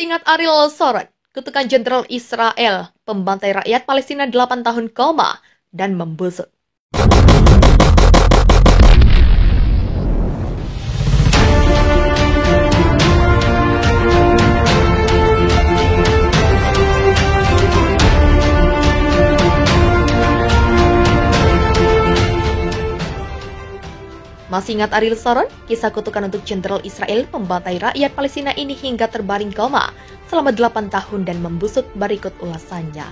Masih ingat Ariel Sharon, kutukan jenderal Israel, pembantai rakyat Palestina 8 tahun koma dan membusuk. Masih ingat Ariel Sharon? Kisah kutukan untuk jenderal Israel pembantai rakyat Palestina ini hingga terbaring koma selama 8 tahun dan membusuk. Berikut ulasannya.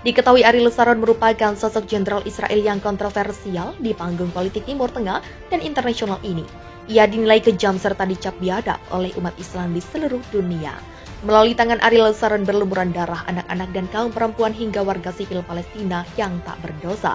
Diketahui Ariel Sharon merupakan sosok jenderal Israel yang kontroversial di panggung politik Timur Tengah dan internasional ini. Ia dinilai kejam serta dicap biadab oleh umat Islam di seluruh dunia. Melalui tangan Ariel Sharon berlumuran darah anak-anak dan kaum perempuan hingga warga sipil Palestina yang tak berdosa.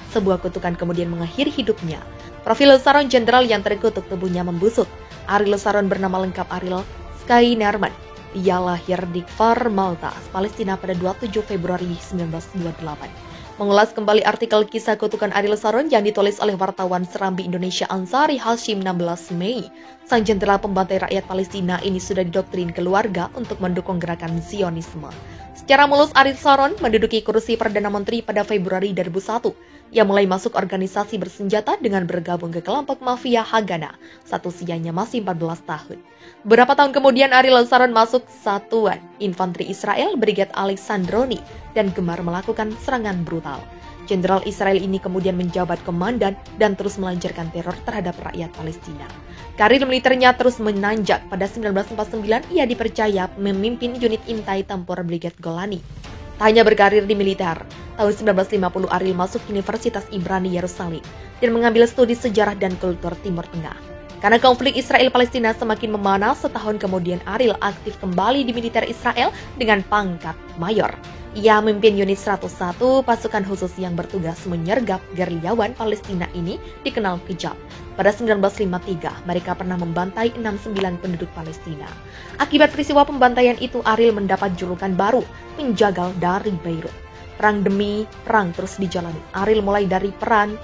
Sebuah kutukan kemudian mengakhiri hidupnya. Profil Sharon jenderal yang terkutuk tubuhnya membusuk. Ariel Sharon bernama lengkap Ariel Skynerman. Ia lahir di Kfar Malta, Palestina pada 27 Februari 1928. Mengulas kembali artikel kisah kutukan Ariel Sharon yang ditulis oleh wartawan Serambi Indonesia Ansari Hashim 16 Mei. Sang jenderal pembantai rakyat Palestina ini sudah didoktrin keluarga untuk mendukung gerakan Zionisme. Secara mulus Ariel Sharon menduduki kursi Perdana Menteri pada Februari 2001. Ia mulai masuk organisasi bersenjata dengan bergabung ke kelompok mafia Haganah saat usianya masih 14 tahun. Beberapa tahun kemudian Ariel Sharon masuk Satuan Infanteri Israel Brigade Alexandroni dan gemar melakukan serangan brutal. Jenderal Israel ini kemudian menjabat komandan dan terus melancarkan teror terhadap rakyat Palestina. Karir militernya terus menanjak. Pada 1949 ia dipercaya memimpin unit intai tempur Brigade Golani. Tak hanya berkarir di militer, tahun 1950 Ariel masuk Universitas Ibrani Yerusalem dan mengambil studi sejarah dan kultur Timur Tengah. Karena konflik Israel-Palestina semakin memanas, setahun kemudian Ariel aktif kembali di militer Israel dengan pangkat mayor. Ia memimpin unit 101 pasukan khusus yang bertugas menyergap gerilyawan Palestina ini dikenal kejam. Pada 1953, mereka pernah membantai 69 penduduk Palestina. Akibat peristiwa pembantaian itu, Ariel mendapat julukan baru, penjagal dari Beirut. Perang demi perang terus dijalani. Ariel mulai dari perang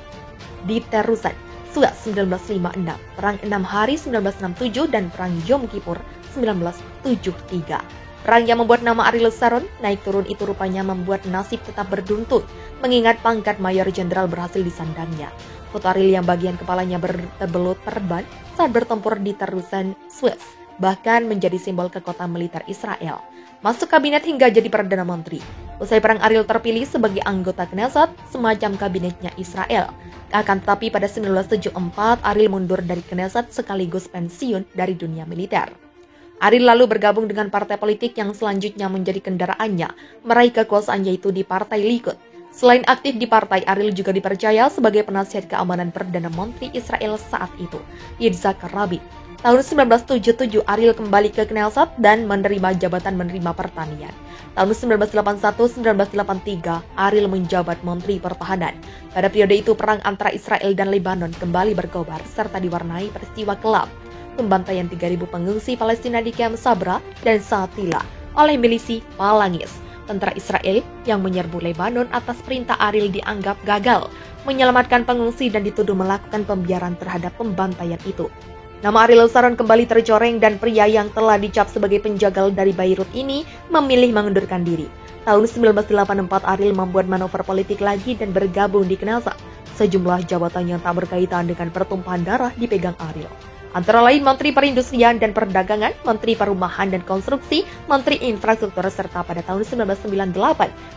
di Terusan, Suez 1956, perang 6 hari 1967, dan perang Yom Kippur 1973. Perang yang membuat nama Ariel Sharon naik turun itu rupanya membuat nasib tetap berduntung, mengingat pangkat mayor jenderal berhasil disandangnya. Foto Ariel yang bagian kepalanya bertebelut perban saat bertempur di Terusan Suez bahkan menjadi simbol kekuatan militer Israel. Masuk kabinet hingga jadi Perdana Menteri. Usai perang Ariel terpilih sebagai anggota Knesset, semacam kabinetnya Israel. Akan tetapi pada 1974 Ariel mundur dari Knesset sekaligus pensiun dari dunia militer. Ariel lalu bergabung dengan partai politik yang selanjutnya menjadi kendaraannya meraih kekuasaan, yaitu di Partai Likud. Selain aktif di partai, Ariel juga dipercaya sebagai penasihat keamanan Perdana Menteri Israel saat itu, Yitzhak Rabin. Tahun 1977 Ariel kembali ke Knesset dan menerima jabatan menerima pertanian. Tahun 1981-1983 Ariel menjabat Menteri Pertahanan. Pada periode itu perang antara Israel dan Lebanon kembali berkobar serta diwarnai peristiwa kelam pembantaian 3.000 pengungsi Palestina di Camp Sabra dan Shatila oleh milisi Falangis. Tentara Israel yang menyerbu Lebanon atas perintah Ariel dianggap gagal menyelamatkan pengungsi dan dituduh melakukan pembiaran terhadap pembantaian itu. Nama Ariel Sharon kembali tercoreng dan pria yang telah dicap sebagai penjagal dari Beirut ini memilih mengundurkan diri. Tahun 1984 Ariel membuat manuver politik lagi dan bergabung di Knesset. Sejumlah jabatan yang tak berkaitan dengan pertumpahan darah dipegang Ariel. Antara lain Menteri Perindustrian dan Perdagangan, Menteri Perumahan dan Konstruksi, Menteri Infrastruktur, serta pada tahun 1998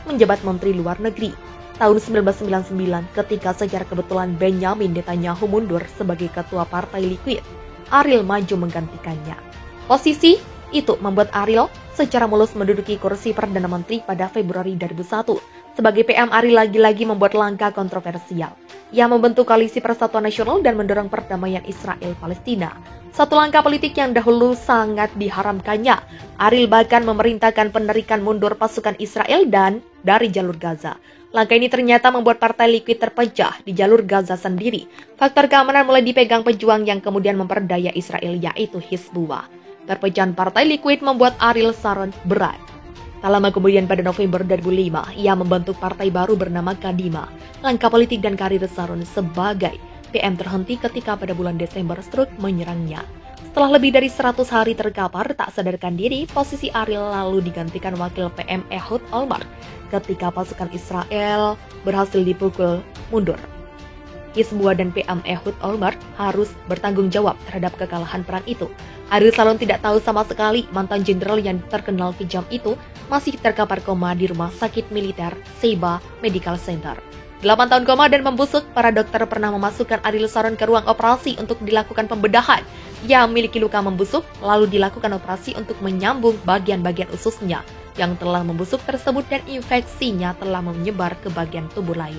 menjabat Menteri Luar Negeri. Tahun 1999 ketika secara kebetulan Benjamin Netanyahu mundur sebagai ketua Partai Likud, Ariel maju menggantikannya. Posisi itu membuat Ariel secara mulus menduduki kursi Perdana Menteri pada Februari 2001. Sebagai PM, Ariel lagi-lagi membuat langkah kontroversial. Ia membentuk Koalisi Persatuan Nasional dan mendorong perdamaian Israel-Palestina. Satu langkah politik yang dahulu sangat diharamkannya. Ariel bahkan memerintahkan penarikan mundur pasukan Israel dan dari jalur Gaza. Langkah ini ternyata membuat Partai Likud terpecah di jalur Gaza sendiri. Faktor keamanan mulai dipegang pejuang yang kemudian memperdaya Israel, yaitu Hizbullah. Perpecahan Partai Likud membuat Ariel Sharon berat. Tak lama kemudian pada November 2005, ia membentuk partai baru bernama Kadima. Langkah politik dan karir Sharon sebagai PM terhenti ketika pada bulan Desember stroke menyerangnya. Setelah lebih dari 100 hari terkapar tak sadarkan diri, posisi Ariel lalu digantikan wakil PM Ehud Olmert ketika pasukan Israel berhasil dipukul mundur. Hizbullah dan PM Ehud Olmert harus bertanggung jawab terhadap kekalahan perang itu. Ariel Sharon tidak tahu sama sekali mantan jenderal yang terkenal kejam itu masih terkapar koma di rumah sakit militer Sheba Medical Center. 8 tahun koma dan membusuk, para dokter pernah memasukkan Ariel Sharon ke ruang operasi untuk dilakukan pembedahan. Ia memiliki luka membusuk, lalu dilakukan operasi untuk menyambung bagian-bagian ususnya yang telah membusuk tersebut dan infeksinya telah menyebar ke bagian tubuh lain.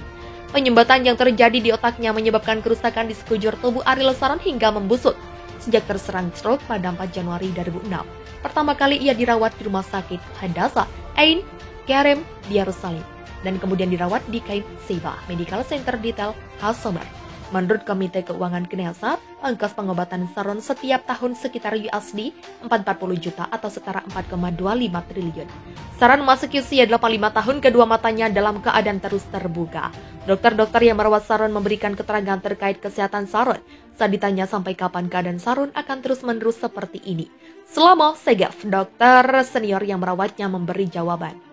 Penyumbatan yang terjadi di otaknya menyebabkan kerusakan di sekujur tubuh Ariel Sharon hingga membusuk. Sejak terserang stroke pada 4 Januari 2006, pertama kali ia dirawat di rumah sakit Hadassah Ein Kerem di Yerusalem dan kemudian dirawat di Kaib Sheba Medical Center di Tel HaSomer. Menurut Komite Keuangan Knesset, ongkos pengobatan Sharon setiap tahun sekitar USD 440 juta atau setara 4,25 triliun. Sharon memasuki usia 85 tahun, kedua matanya dalam keadaan terus terbuka. Dokter-dokter yang merawat Sharon memberikan keterangan terkait kesehatan Sharon. Saat ditanya sampai kapan keadaan Sharon akan terus-menerus seperti ini, Shlomo Segev, dokter senior yang merawatnya, memberi jawaban.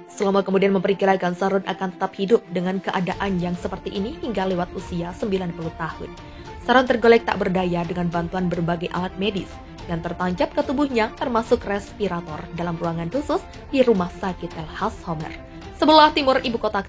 Shlomo kemudian memperkirakan Sharon akan tetap hidup dengan keadaan yang seperti ini hingga lewat usia 90 tahun. Sharon tergolek tak berdaya dengan bantuan berbagai alat medis yang tertancap ke tubuhnya, termasuk respirator dalam ruangan khusus di rumah sakit Tel HaSomer, sebelah timur ibu kota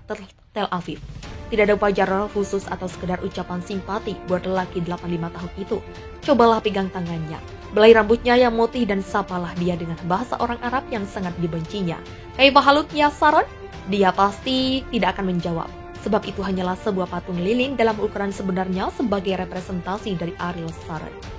Tel Aviv. Tidak ada upacara khusus atau sekedar ucapan simpati buat lelaki 85 tahun itu. Cobalah pegang tangannya, belai rambutnya yang putih dan sapalah dia dengan bahasa orang Arab yang sangat dibencinya. Kaifa haluknya Sharon? Dia pasti tidak akan menjawab, sebab itu hanyalah sebuah patung lilin dalam ukuran sebenarnya sebagai representasi dari Ariel Sharon.